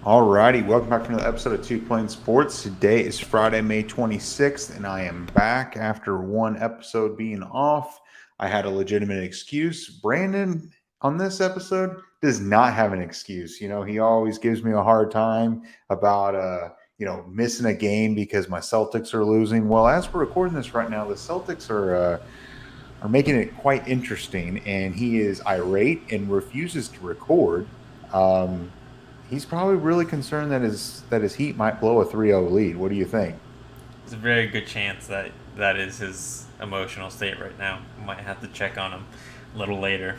Alrighty, welcome back to another episode of Two Plane Sports. Today is Friday, May 26th, and I am back after one episode being off. I had a legitimate excuse. Brandon, on this episode, does not have an excuse. He always gives me a hard time about missing a game because my Celtics are losing. Well, as we're recording this right now, the Celtics are making it quite interesting, and he is irate and refuses to record. Um, he's probably really concerned that his Heat might blow a 3-0 lead. What do you think? There's a very good chance that that is his emotional state right now. Might have to check on him a little later.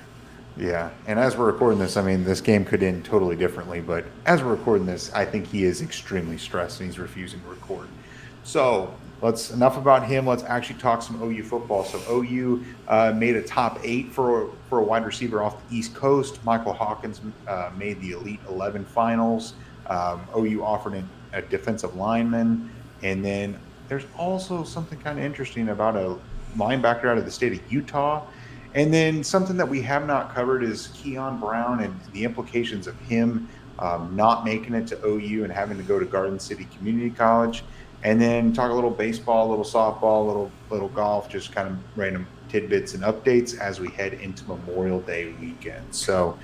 Yeah, and as we're recording this, I mean, this game could end totally differently, but as we're recording this, I think he is extremely stressed and he's refusing to record. So let's enough about him. Let's actually talk some OU football. So OU made a top 8 for a wide receiver off the East Coast. Michael Hawkins made the Elite 11 finals. OU offered a defensive lineman, and then there's also something kind of interesting about a linebacker out of the state of Utah. And then something that we have not covered is Keon Brown and the implications of him not making it to OU and having to go to Garden City Community College. And then talk a little baseball, a little softball, a little golf, just kind of random tidbits and updates as we head into Memorial Day weekend. So,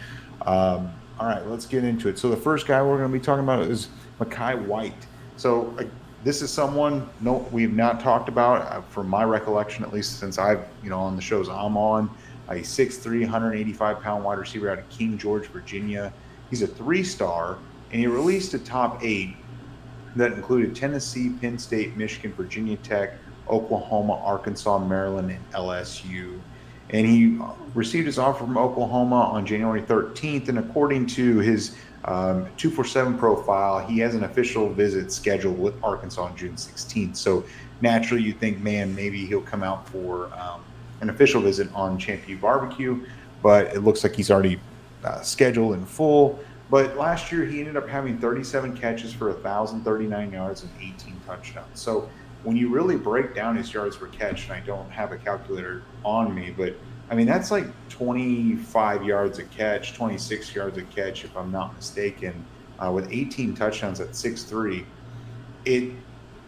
all right, let's get into it. So the first guy we're going to be talking about is Mekhi White. So this is someone we've not talked about from my recollection, at least since I've on the shows I'm on. A 6'3", 185-pound wide receiver out of King George, Virginia. He's a 3-star, and he released a top 8 that included Tennessee, Penn State, Michigan, Virginia Tech, Oklahoma, Arkansas, Maryland, and LSU. And he received his offer from Oklahoma on January 13th. And according to his 247 profile, he has an official visit scheduled with Arkansas on June 16th. So naturally, you think, man, maybe he'll come out for an official visit on Champion Barbecue. But it looks like he's already scheduled in full. But last year, he ended up having 37 catches for 1,039 yards and 18 touchdowns. So when you really break down his yards per catch, and I don't have a calculator on me, but I mean, that's like 25 yards a catch, 26 yards a catch, if I'm not mistaken, with 18 touchdowns at 6'3". I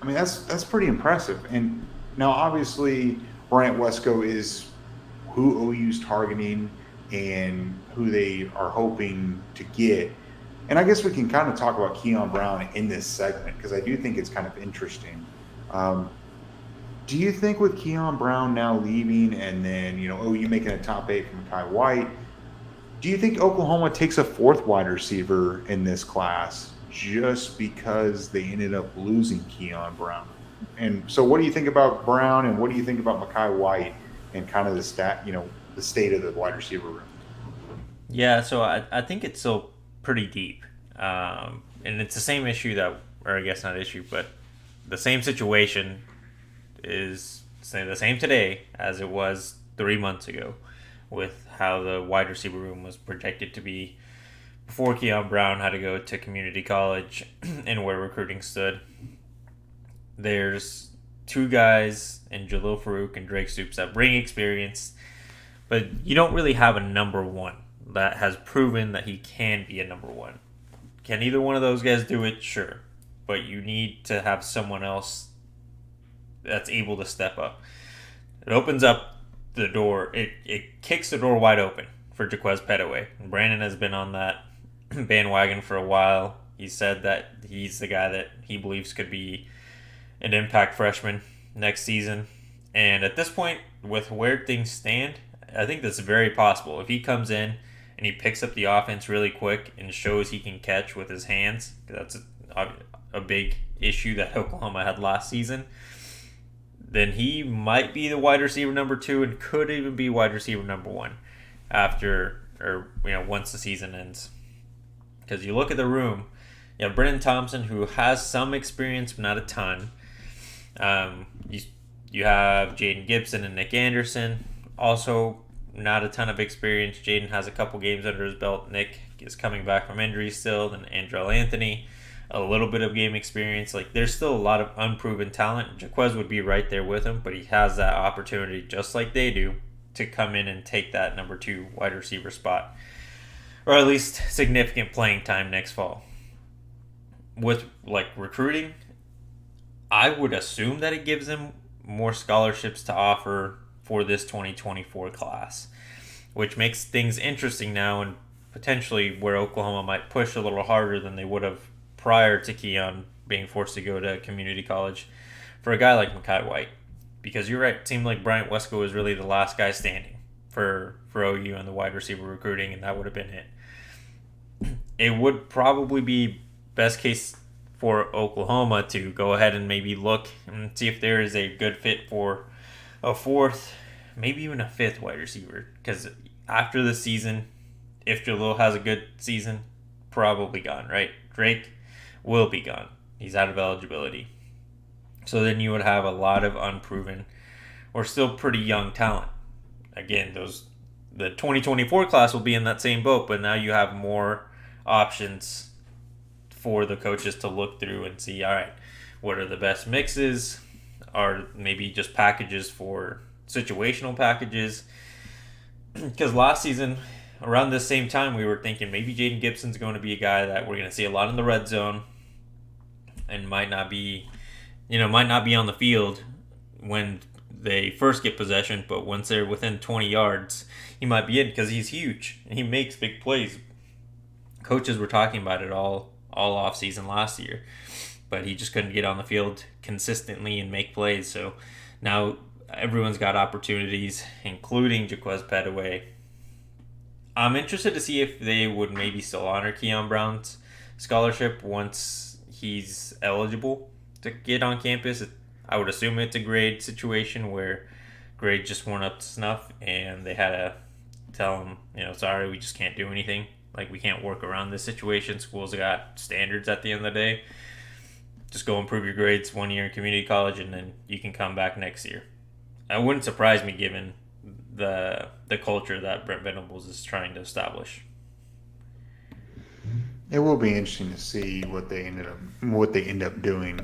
mean, that's pretty impressive. And now, obviously, Bryant Wesco is who OU's targeting and who they are hoping to get. And I guess we can kind of talk about Keon Brown in this segment because I do think it's kind of interesting. Um, do you think with Keon Brown now leaving and then, OU making a top 8 from Kai White, do you think Oklahoma takes a fourth wide receiver in this class just because they ended up losing Keon Brown? And so what do you think about Brown and what do you think about Mekhi White and kind of the state of the wide receiver room? Yeah, so I think it's still pretty deep. And it's the same issue that, or I guess not issue, but the same situation is the same today as it was 3 months ago with how the wide receiver room was projected to be before Keon Brown had to go to community college and where recruiting stood. There's two guys in Jalil Farouk and Drake Stoops that bring experience, but you don't really have a number one that has proven that he can be a number one. Can either one of those guys do it? Sure. But you need to have someone else that's able to step up. It opens up the door. It kicks the door wide open for Jaquez Petaway. Brandon has been on that bandwagon for a while. He said that he's the guy that he believes could be an impact freshman next season. And at this point, with where things stand, I think that's very possible. If he comes in and he picks up the offense really quick and shows he can catch with his hands, that's a big issue that Oklahoma had last season, then he might be the wide receiver number 2 and could even be wide receiver number 1 after, or once the season ends. Because you look at the room, you have Brennan Thompson, who has some experience but not a ton. You have Jaden Gibson and Nick Anderson, also not a ton of experience. Jaden has a couple games under his belt. Nick is coming back from injury still. Then Andrell Anthony, a little bit of game experience. Like, there's still a lot of unproven talent. Jaquez would be right there with him, but he has that opportunity, just like they do, to come in and take that number 2 wide receiver spot, or at least significant playing time next fall. with like recruiting, I would assume that it gives them more scholarships to offer for this 2024 class, which makes things interesting now and potentially where Oklahoma might push a little harder than they would have prior to Keon being forced to go to community college for a guy like Makai White. Because you're right, it seemed like Bryant Wesco was really the last guy standing for OU and the wide receiver recruiting, and that would have been it. It would probably be best case for Oklahoma to go ahead and maybe look and see if there is a good fit for a fourth, maybe even a fifth wide receiver. Because after the season, if Jalil has a good season, probably gone, right? Drake will be gone. He's out of eligibility. So then you would have a lot of unproven or still pretty young talent. Again, the 2024 class will be in that same boat, but now you have more options for the coaches to look through and see, all right, what are the best mixes? Are maybe just packages for situational packages? Because last season, around this same time, we were thinking maybe Jaden Gibson's going to be a guy that we're going to see a lot in the red zone and might not be on the field when they first get possession, but once they're within 20 yards, he might be in because he's huge and he makes big plays. Coaches were talking about it all off season last year, but he just couldn't get on the field consistently and make plays. So now everyone's got opportunities, including Jaquez Petaway. I'm interested to see if they would maybe still honor Keon Brown's scholarship once he's eligible to get on campus. I would assume it's a grade situation where grades just weren't up to snuff and they had to tell him, sorry, we just can't do anything. Like, we can't work around this situation. Schools got standards at the end of the day. Just go improve your grades 1 year in community college and then you can come back next year. It wouldn't surprise me given the culture that Brent Venables is trying to establish. It will be interesting to see what they end up doing.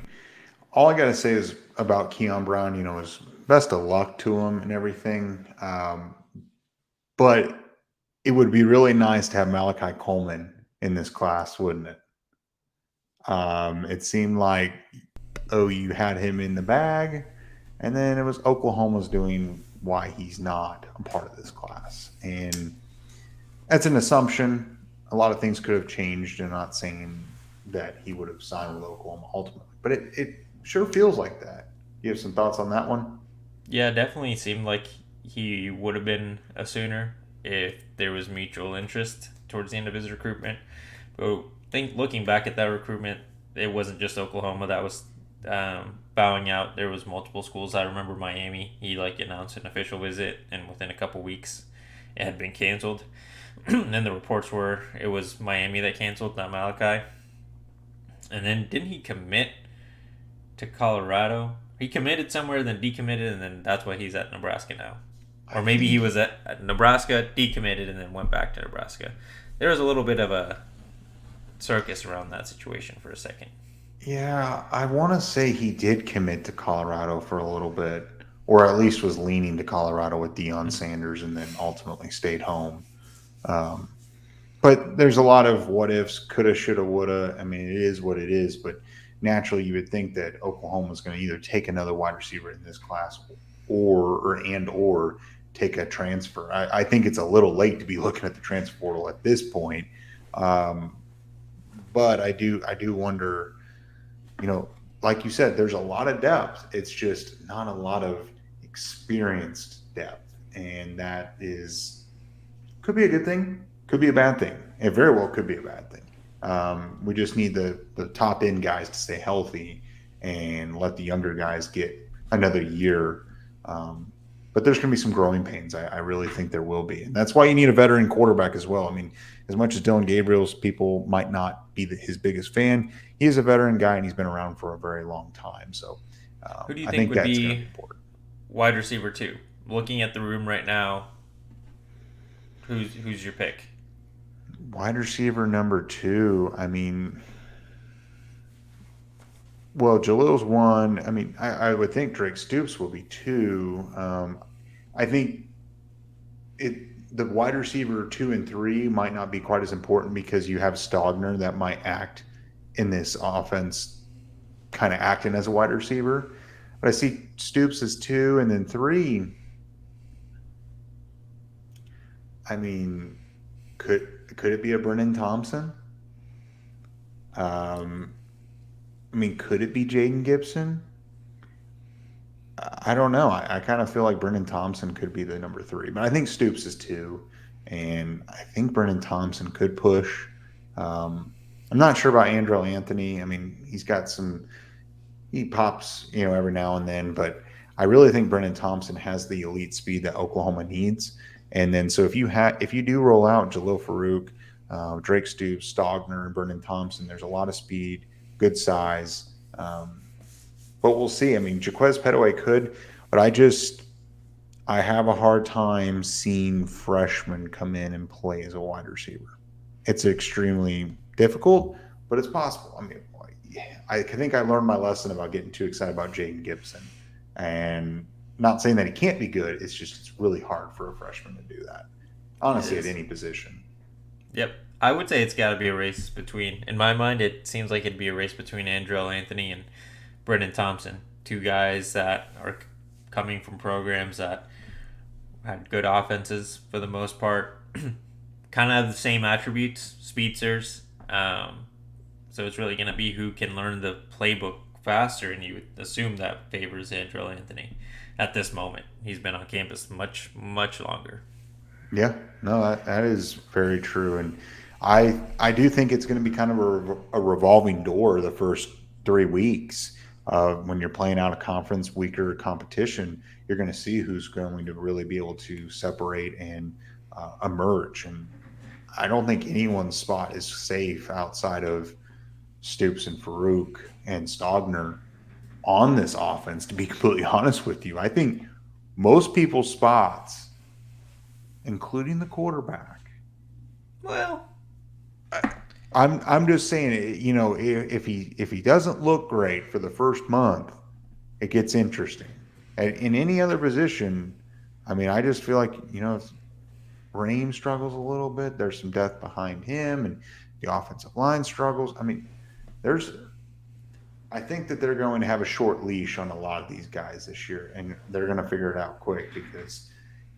All I gotta say is about Keon Brown, is best of luck to him and everything. But it would be really nice to have Malachi Coleman in this class, wouldn't it? It seemed like, you had him in the bag, and then it was Oklahoma's doing why he's not a part of this class. And that's an assumption. A lot of things could have changed. I'm not saying that he would have signed with Oklahoma ultimately, but it sure feels like that. You have some thoughts on that one? Yeah, definitely seemed like he would have been a Sooner if there was mutual interest towards the end of his recruitment. But looking back at that recruitment, it wasn't just Oklahoma that was bowing out. There was multiple schools. I remember Miami. He announced an official visit, and within a couple weeks, it had been canceled. And then the reports were it was Miami that canceled, not Malachi. And then didn't he commit to Colorado? He committed somewhere, then decommitted, and then that's why he's at Nebraska now. Or maybe he was at Nebraska, decommitted, and then went back to Nebraska. There was a little bit of a circus around that situation for a second. Yeah, I want to say he did commit to Colorado for a little bit, or at least was leaning to Colorado with Deion Sanders, and then ultimately stayed home. Um, but there's a lot of what ifs, coulda, shoulda, woulda. I mean, it is what it is. But naturally, you would think that Oklahoma is going to either take another wide receiver in this class, or take a transfer. I think it's a little late to be looking at the transfer portal at this point. Um, but I do wonder. Like you said, there's a lot of depth. It's just not a lot of experienced depth, and that could be a good thing, could be a bad thing. It very well could be a bad thing. We just need the top end guys to stay healthy and let the younger guys get another year. But there's going to be some growing pains. I really think there will be. And that's why you need a veteran quarterback as well. I mean, as much as Dylan Gabriel's people might not be his biggest fan, he is a veteran guy and he's been around for a very long time. So Who do you I think think would that's going to be be important. wide receiver 2? Looking at the room right now, who's your pick? Wide receiver number 2, I mean, well, Jalil's 1. I mean, I would think Drake Stoops will be 2. I think the wide receiver 2 and 3 might not be quite as important because you have Stogner that might act in this offense kind of acting as a wide receiver. But I see Stoops as 2, and then 3. I mean, could it be a Brennan Thompson? Um, I mean, could it be Jaden Gibson? I don't know. I kind of feel like Brennan Thompson could be the number 3, but I think Stoops is 2, and I think Brennan Thompson could push. Um, I'm not sure about Andrew Anthony. I mean, he's got some. He pops, every now and then, but I really think Brennan Thompson has the elite speed that Oklahoma needs. And then, so if you do roll out Jalil Farouk, Drake Stoops, Stogner, and Brennan Thompson, there's a lot of speed, good size. But we'll see. I mean, Jaquez Petaway could, but I have a hard time seeing freshmen come in and play as a wide receiver. It's extremely difficult, but it's possible. I mean, I think I learned my lesson about getting too excited about Jaden Gibson, and not saying that he can't be good. It's really hard for a freshman to do that. Honestly, at any position. Yep. I would say it's got to be a race between, in my mind, it seems like it'd be a race between Andrell Anthony and Brennan Thompson. 2 guys that are coming from programs that had good offenses for the most part. Kind of have the same attributes, speedsters. So it's really going to be who can learn the playbook faster, and you would assume that favors Andrell Anthony at this moment. He's been on campus much, much longer. Yeah, no, that is very true, and I do think it's going to be kind of a revolving door the first 3 weeks. When you're playing out a conference weaker competition, you're going to see who's going to really be able to separate and emerge. And I don't think anyone's spot is safe outside of Stoops and Farouk and Stogner on this offense, to be completely honest with you. I think most people's spots, including the quarterback. Well, I'm just saying, if he doesn't look great for the first month, it gets interesting. And in any other position, I mean, I just feel like, if Raheem struggles a little bit, there's some depth behind him, and the offensive line struggles. I mean, I think that they're going to have a short leash on a lot of these guys this year, and they're going to figure it out quick because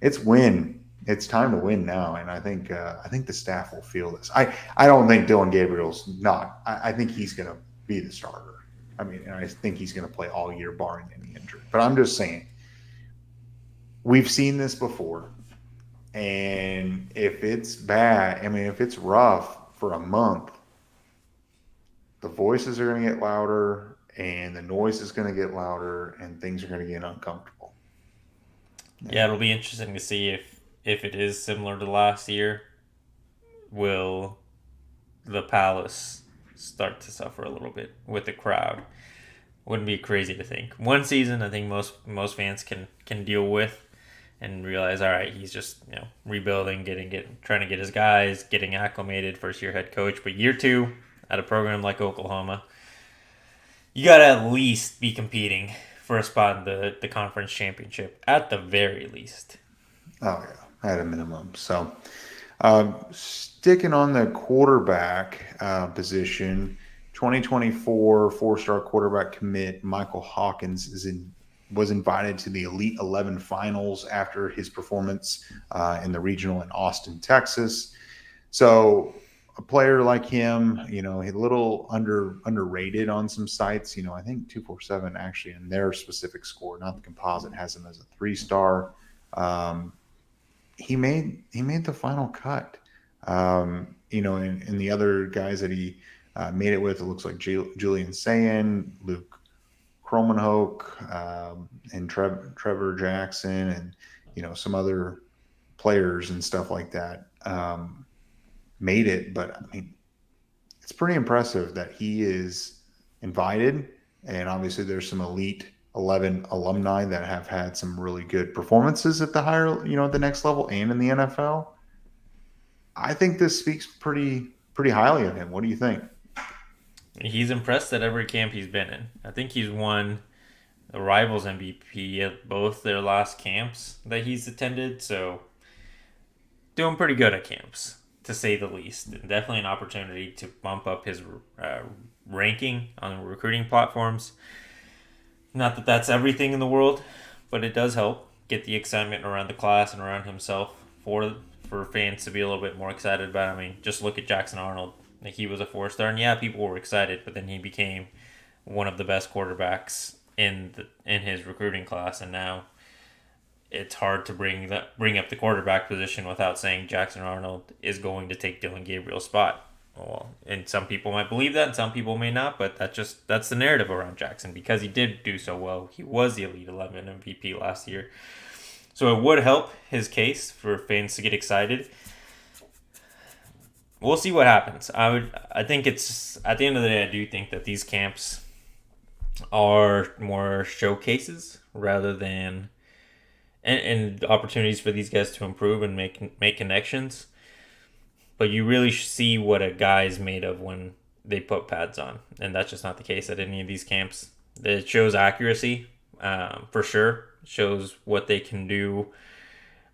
it's win. It's time to win now, and I think the staff will feel this. I don't think Dylan Gabriel's not. I think he's going to be the starter. I mean, and I think he's going to play all year, barring any injury. But I'm just saying, we've seen this before, and if it's bad, I mean, if it's rough for a month, the voices are going to get louder, and the noise is going to get louder, and things are going to get uncomfortable. Yeah, it'll be interesting to see if it is similar to last year. Will the Palace start to suffer a little bit with the crowd? Wouldn't be crazy to think. One season, I think most fans can deal with and realize, all right, he's just rebuilding, trying to get his guys, getting acclimated, first year head coach. But year 2 at a program like Oklahoma, you got to at least be competing for a spot in the conference championship at the very least. Oh yeah, at a minimum. So, sticking on the quarterback position, 2024 4-star quarterback commit Michael Hawkins was invited to the Elite 11 finals after his performance in the regional in Austin, Texas. So a player like him, he's a little underrated on some sites. I think 247 actually in their specific score, not the composite, has him as a 3-star. He made the final cut. And the other guys that he made it with, it looks like Julian Sayin, Luke Kromenhoek, and Trevor Jackson, and some other players and stuff like that made it. But I mean, it's pretty impressive that he is invited, and obviously there's some Elite 11 alumni that have had some really good performances at the higher, at the next level and in the NFL. I think this speaks pretty highly of him. What do you think? He's impressed at every camp he's been in. I think he's won the Rivals MVP at both their last camps that he's attended. So doing pretty good at camps, to say the least. And definitely an opportunity to bump up his ranking on recruiting platforms. Not that that's everything in the world, but it does help get the excitement around the class and around himself for fans to be a little bit more excited about. I mean, just look at Jackson Arnold. Like, he was a 4-star, and yeah, people were excited, but then he became one of the best quarterbacks in his recruiting class, and now it's hard to bring up the quarterback position without saying Jackson Arnold is going to take Dylan Gabriel's spot. Well, and some people might believe that, and some people may not, but that's the narrative around Jackson because he did do so well. He was the Elite 11 MVP last year, so it would help his case for fans to get excited. We'll see what happens. I think it's at the end of the day, I do think that these camps are more showcases rather than and opportunities for these guys to improve and make connections. But you really see what a guy is made of when they put pads on, and that's just not the case at any of these camps. It shows accuracy, for sure. It shows what they can do,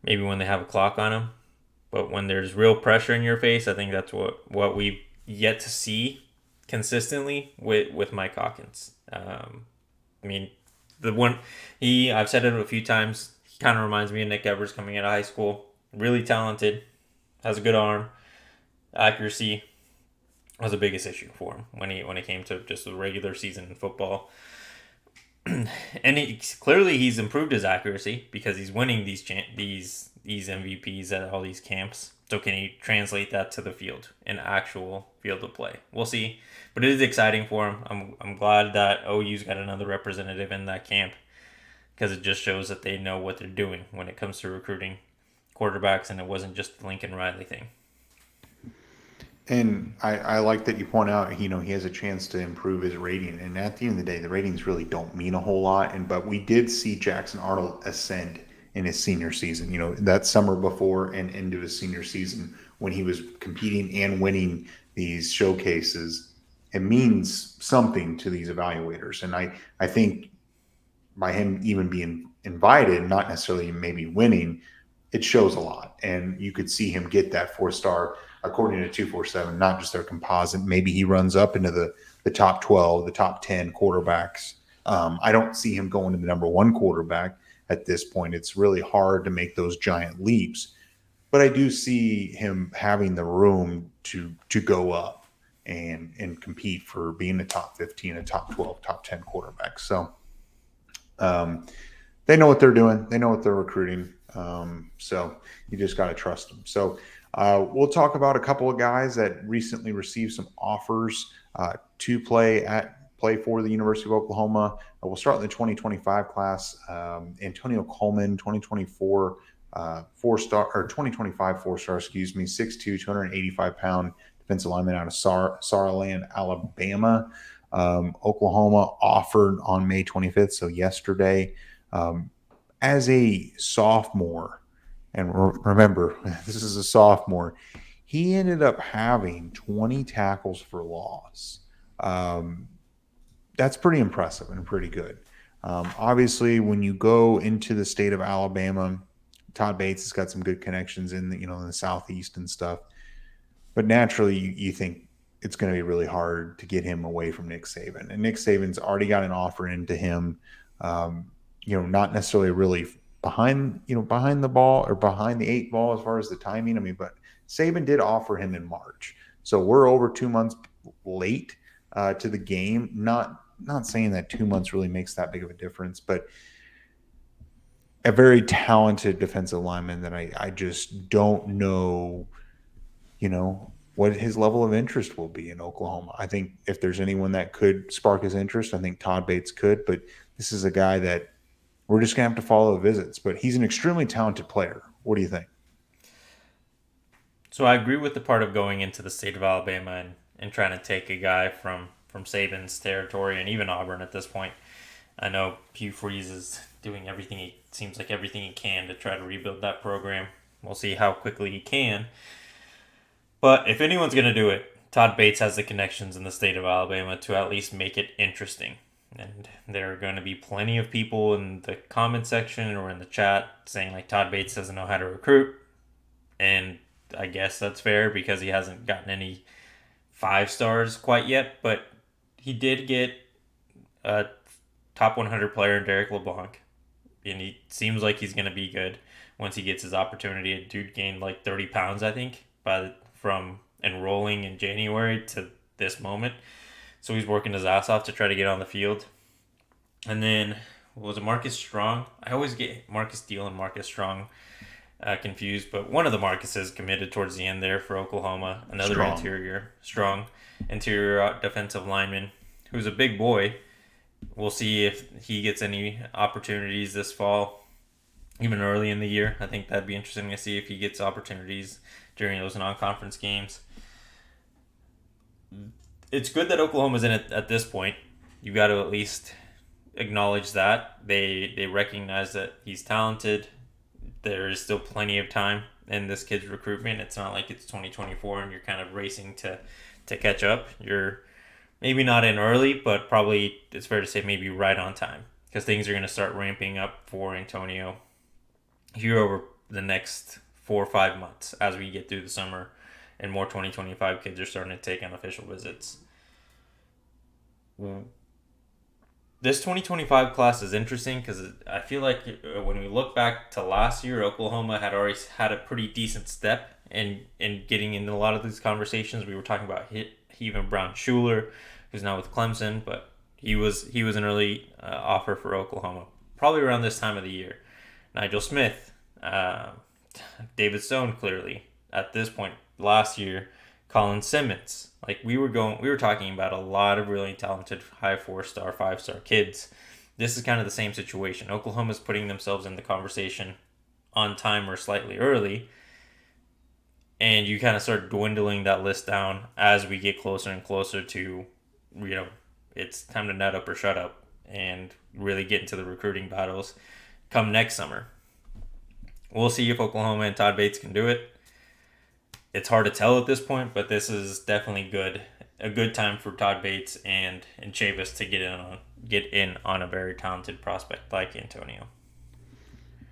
maybe when they have a clock on them. But when there's real pressure in your face, I think that's what we've yet to see consistently with Mike Hawkins. I mean, I've said it a few times. He kind of reminds me of Nick Evers coming out of high school. Really talented, has a good arm. Accuracy was the biggest issue for him when it came to just the regular season in football. And clearly he's improved his accuracy because he's winning these MVPs at all these camps. So can he translate that to the field, an actual field of play? We'll see. But it is exciting for him. I'm glad that OU's got another representative in that camp because it just shows that they know what they're doing when it comes to recruiting quarterbacks, and it wasn't just the Lincoln Riley thing. And I like that you point out, he has a chance to improve his rating. And at the end of the day, the ratings really don't mean a whole lot. But we did see Jackson Arnold ascend in his senior season, that summer before and into his senior season when he was competing and winning these showcases. It means something to these evaluators. And I think by him even being invited, not necessarily maybe winning, it shows a lot. And you could see him get that 4-star according to 247, not just their composite. Maybe he runs up into the top 12, the top 10 quarterbacks. I don't see him going to the number 1 quarterback at this point. It's really hard to make those giant leaps. But I do see him having the room to go up and compete for being a top 15, a top 12, top 10 quarterback. So they know what they're doing. They know what they're recruiting. So you just got to trust them. So we'll talk about a couple of guys that recently received some offers to play for the University of Oklahoma. We'll start in the 2025 class. Antonio Coleman, 2024 4-star or 2025 4-star, 6'2", 285-pound defensive lineman out of Saraland, Alabama. Oklahoma offered on May 25th, so yesterday, as a sophomore. And remember, this is a sophomore. He ended up having 20 tackles for loss. That's pretty impressive and pretty good. Obviously, when you go into the state of Alabama, Todd Bates has got some good connections in the Southeast and stuff. But naturally, you think it's going to be really hard to get him away from Nick Saban. And Nick Saban's already got an offer into him. Not necessarily really behind the ball or behind the 8 ball as far as the timing. But Saban did offer him in March. So we're over 2 months late to the game. Not saying that 2 months really makes that big of a difference, but a very talented defensive lineman that I just don't know, what his level of interest will be in Oklahoma. I think if there's anyone that could spark his interest, I think Todd Bates could, but this is a guy that we're just going to have to follow visits. But he's an extremely talented player. What do you think? So I agree with the part of going into the state of Alabama and trying to take a guy from Saban's territory and even Auburn at this point. I know Hugh Freeze is doing everything he can to try to rebuild that program. We'll see how quickly he can. But if anyone's going to do it, Todd Bates has the connections in the state of Alabama to at least make it interesting. And there are going to be plenty of people in the comment section or in the chat saying Todd Bates doesn't know how to recruit. And I guess that's fair because he hasn't gotten any 5 stars quite yet. But he did get a top 100 player in Derek LeBlanc, and he seems like he's going to be good once he gets his opportunity. Dude gained like 30 pounds, I think, from enrolling in January to this moment. So he's working his ass off to try to get on the field. And then was it Marcus Strong? I always get Marcus Deal and Marcus Strong confused, but one of the Marcuses committed towards the end there for Oklahoma. Another Strong. strong interior defensive lineman who's a big boy. We'll see if he gets any opportunities this fall, even early in the year. I think that'd be interesting to see if he gets opportunities during those non-conference games. It's good that Oklahoma's in it at this point. You got to at least acknowledge that they recognize that he's talented. There is still plenty of time in this kid's recruitment. It's not like it's 2024 and you're kind of racing to catch up. You're maybe not in early, but probably it's fair to say maybe right on time, because things are going to start ramping up for Antonio here over the next 4 or 5 months as we get through the summer and more 2025 kids are starting to take unofficial visits. This 2025 class is interesting because I feel like when we look back to last year, Oklahoma had already had a pretty decent step in getting into a lot of these conversations. We were talking about even Brown Schuler, who's now with Clemson, but he was an early offer for Oklahoma, probably around this time of the year. Nigel Smith, David Stone, clearly at this point last year, Colin Simmons. Like we were talking about a lot of really talented high 4-star, 5-star kids. This is kind of the same situation. Oklahoma's putting themselves in the conversation on time or slightly early, and you kind of start dwindling that list down as we get closer and closer to, it's time to nut up or shut up and really get into the recruiting battles come next summer. We'll see if Oklahoma and Todd Bates can do it. It's hard to tell at this point, but this is definitely a good time for Todd Bates and Chavis to get in on a very talented prospect like Antonio.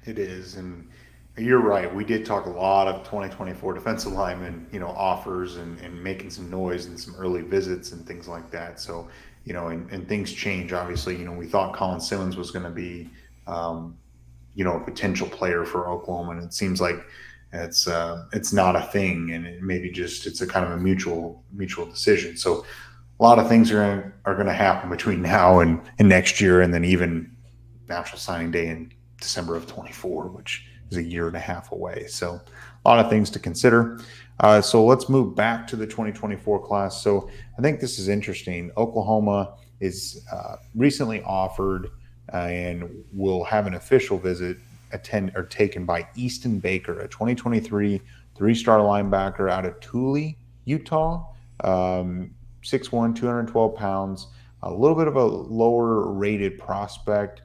It is, and you're right. We did talk a lot of 2024 defensive linemen, offers and making some noise and some early visits and things like that. So, and things change. Obviously, we thought Colin Simmons was going to be, a potential player for Oklahoma, and it seems like it's not a thing, and it's a kind of a mutual decision. So a lot of things are going to happen between now and next year, and then even National Signing Day in December of 24, which is a year and a half away. So a lot of things to consider. So let's move back to the 2024 class. So I think this is interesting. Oklahoma is recently offered and will have an official visit taken by Easton Baker, a 2023 3-star linebacker out of Thule, Utah. 6'1", 212 pounds, a little bit of a lower rated prospect.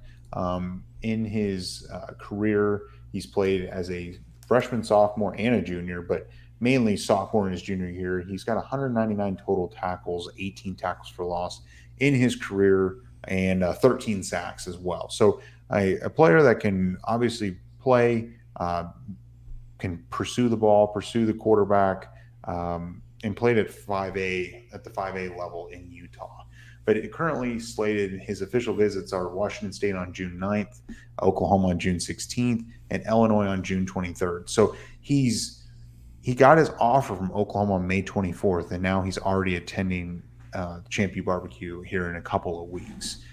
In his career, he's played as a freshman, sophomore, and a junior, but mainly sophomore in his junior year. He's got 199 total tackles, 18 tackles for loss in his career, and 13 sacks as well. So a player that can obviously play, can pursue the ball, pursue the quarterback, and played at the 5A level in Utah. But it currently slated, his official visits are Washington State on June 9th, Oklahoma on June 16th, and Illinois on June 23rd. So he got his offer from Oklahoma on May 24th, and now he's already attending Champion Barbecue here in a couple of weeks.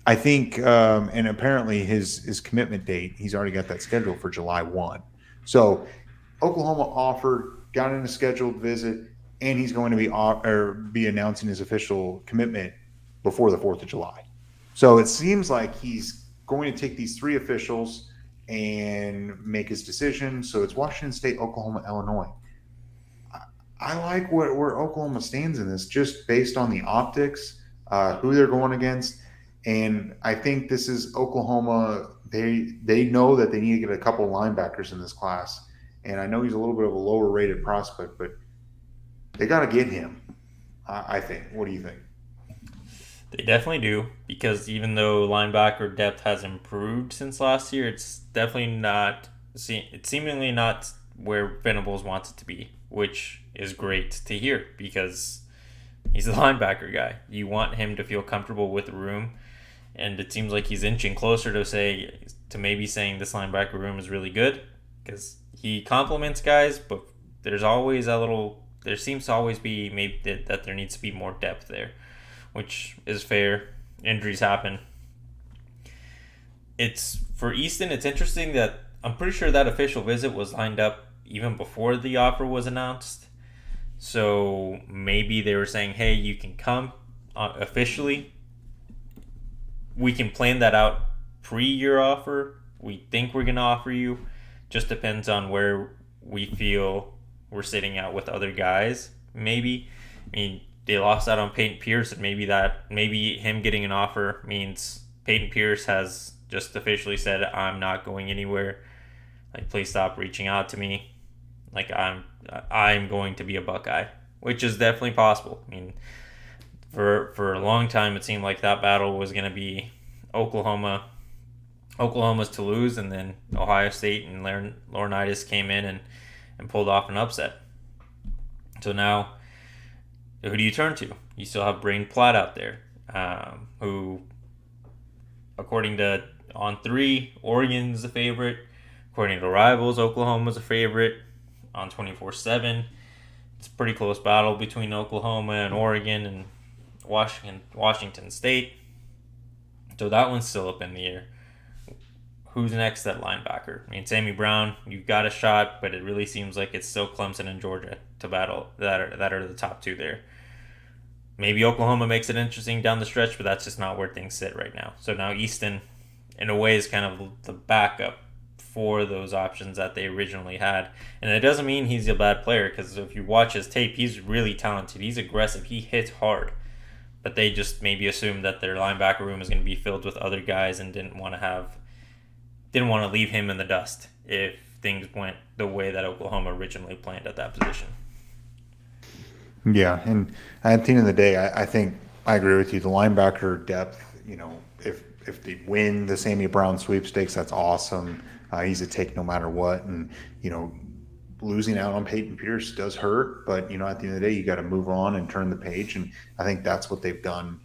I think, and apparently his commitment date, he's already got that scheduled for July 1. So Oklahoma offered, got in a scheduled visit, and he's going to be announcing his official commitment before the 4th of July. So it seems like he's going to take these 3 officials and make his decision. So it's Washington State, Oklahoma, Illinois. I like where Oklahoma stands in this, just based on the optics, who they're going against. And I think this is Oklahoma. They know that they need to get a couple of linebackers in this class. And I know he's a little bit of a lower rated prospect, but they got to get him, I think. What do you think? They definitely do, because even though linebacker depth has improved since last year, it's definitely not. It's seemingly not where Venables wants it to be, which is great to hear, because He's the linebacker guy. You want him to feel comfortable with the room, and it seems like he's inching closer to maybe saying this linebacker room is really good because he compliments guys, but there seems to always be maybe that there needs to be more depth there, which is fair. Injuries happen. It's for Easton. It's interesting that I'm pretty sure that official visit was lined up even before the offer was announced. So maybe they were saying, "Hey, you can come officially. We can plan that out pre your offer. We think we're gonna offer you. Just depends on where we feel we're sitting out with other guys. Maybe. I mean, they lost out on Peyton Pierce, and maybe him getting an offer means Peyton Pierce has just officially said, I'm not going anywhere. Like, please stop reaching out to me. Like, I'm going to be a Buckeye, which is definitely possible. I mean, for a long time, it seemed like that battle was going to be Oklahoma's to lose, and then Ohio State and Laurinaitis came in and pulled off an upset. So now, who do you turn to? You still have Brain Platt out there, who, according to On3, Oregon's the favorite. According to Rivals, Oklahoma's a favorite. On 24/7, it's a pretty close battle between Oklahoma and Oregon and Washington State. So that one's still up in the air. Who's next at linebacker? I mean, Sammy Brown, you've got a shot, but it really seems like it's still Clemson and Georgia to battle that are the top two there. Maybe Oklahoma makes it interesting down the stretch, but that's just not where things sit right now. So now Easton, in a way, is kind of the backup for those options that they originally had. And it doesn't mean he's a bad player, because if you watch his tape, he's really talented. He's aggressive. He hits hard. But they just maybe assumed that their linebacker room is going to be filled with other guys and didn't want to leave him in the dust if things went the way that Oklahoma originally planned at that position. Yeah, and at the end of the day, I think I agree with you. The linebacker depth, if they win the Sammy Brown sweepstakes, that's awesome. He's a take no matter what, and losing out on Peyton Pierce does hurt, but at the end of the day, you got to move on and turn the page, and I think that's what they've done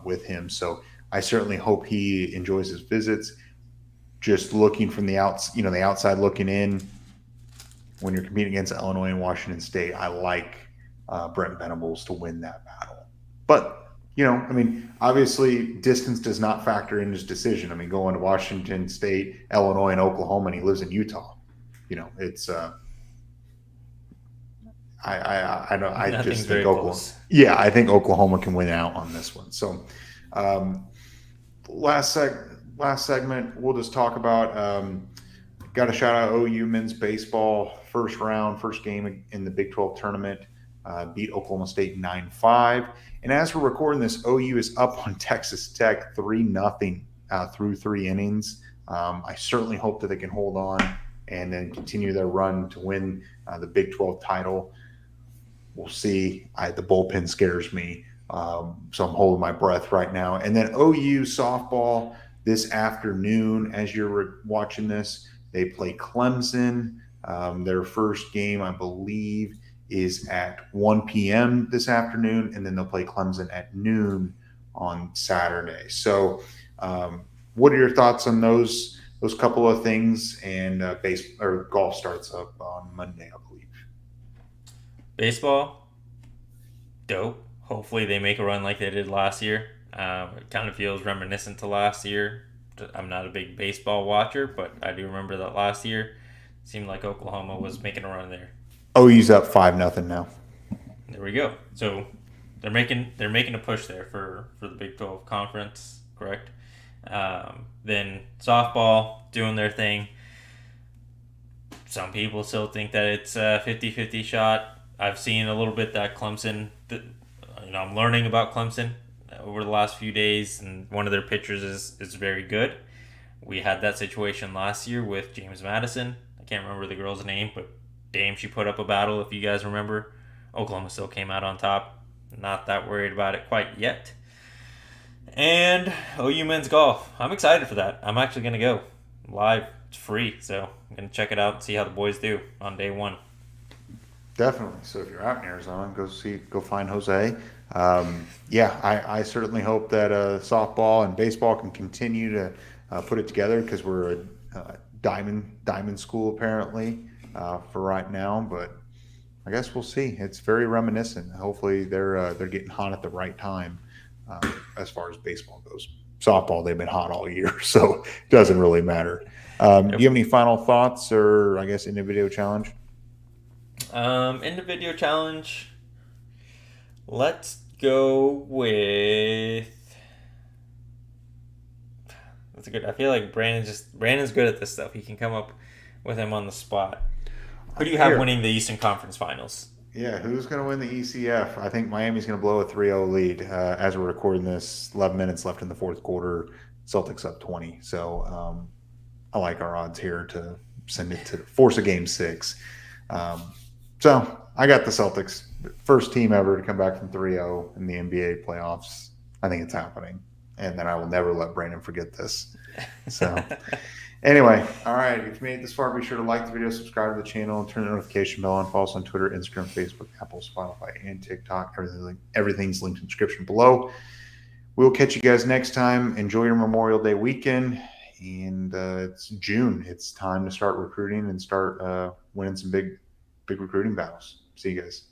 with him. So I certainly hope he enjoys his visits. Just looking from the outside looking in, when you're competing against Illinois and Washington State, I like Brent Venables to win that battle. But obviously, distance does not factor in his decision. I mean, going to Washington State, Illinois, and Oklahoma, and he lives in Utah. It's I just think Oklahoma. Close. Yeah, I think Oklahoma can win out on this one. So, last segment, we'll just talk about. Got to shout out OU men's baseball first game in the Big 12 tournament. Beat Oklahoma State 9-5. And as we're recording this, OU is up on Texas Tech 3-0 through 3 innings. I certainly hope that they can hold on and then continue their run to win the Big 12 title. We'll see. The bullpen scares me, so I'm holding my breath right now. And then OU softball this afternoon, as you're watching this, they play Clemson. Their first game, I believe, is at 1 p.m. this afternoon, and then they'll play Clemson at noon on Saturday. So what are your thoughts on those couple of things? And golf starts up on Monday, I believe. Baseball, dope. Hopefully they make a run like they did last year. It kind of feels reminiscent to last year. I'm not a big baseball watcher, but I do remember that last year it seemed like Oklahoma was making a run there. OU's up 5-0 now. There we go. So they're making a push there for the Big 12 conference, correct? Then softball doing their thing. Some people still think that it's a 50-50 shot. I've seen a little bit that Clemson. I'm learning about Clemson over the last few days, and one of their pitchers is very good. We had that situation last year with James Madison. I can't remember the girl's name, but damn, she put up a battle, if you guys remember. Oklahoma still came out on top. Not that worried about it quite yet. And OU men's golf. I'm excited for that. I'm actually going to go live. It's free, so I'm going to check it out and see how the boys do on day one. Definitely. So if you're out in Arizona, go find Jose. Yeah, I certainly hope that softball and baseball can continue to put it together because we're a diamond school apparently for right now. But I guess we'll see. It's very reminiscent. Hopefully, they're getting hot at the right time as far as baseball goes. Softball, they've been hot all year, so it doesn't really matter. Do Yep. you have any final thoughts, or I guess in the video challenge? In the video challenge, let's go with. That's good. I feel like Brandon's good at this stuff. He can come up with him on the spot. Who do you have Here, winning the Eastern Conference Finals? yeah, who's going to win the ECF? I think Miami's going to blow a 3-0 lead as we're recording this. 11 minutes left in the fourth quarter. Celtics up 20. So I like our odds here to send it to force a game six. So I got the Celtics. First team ever to come back from 3-0 in the NBA playoffs. I think it's happening. And then I will never let Brandon forget this. So anyway, all right. If you made it this far, be sure to like the video, subscribe to the channel, and turn the notification bell on. Follow us on Twitter, Instagram, Facebook, Apple, Spotify, and TikTok. Everything's linked in the description below. We'll catch you guys next time. Enjoy your Memorial Day weekend. And it's June. It's time to start recruiting and start winning some big recruiting battles. See you guys.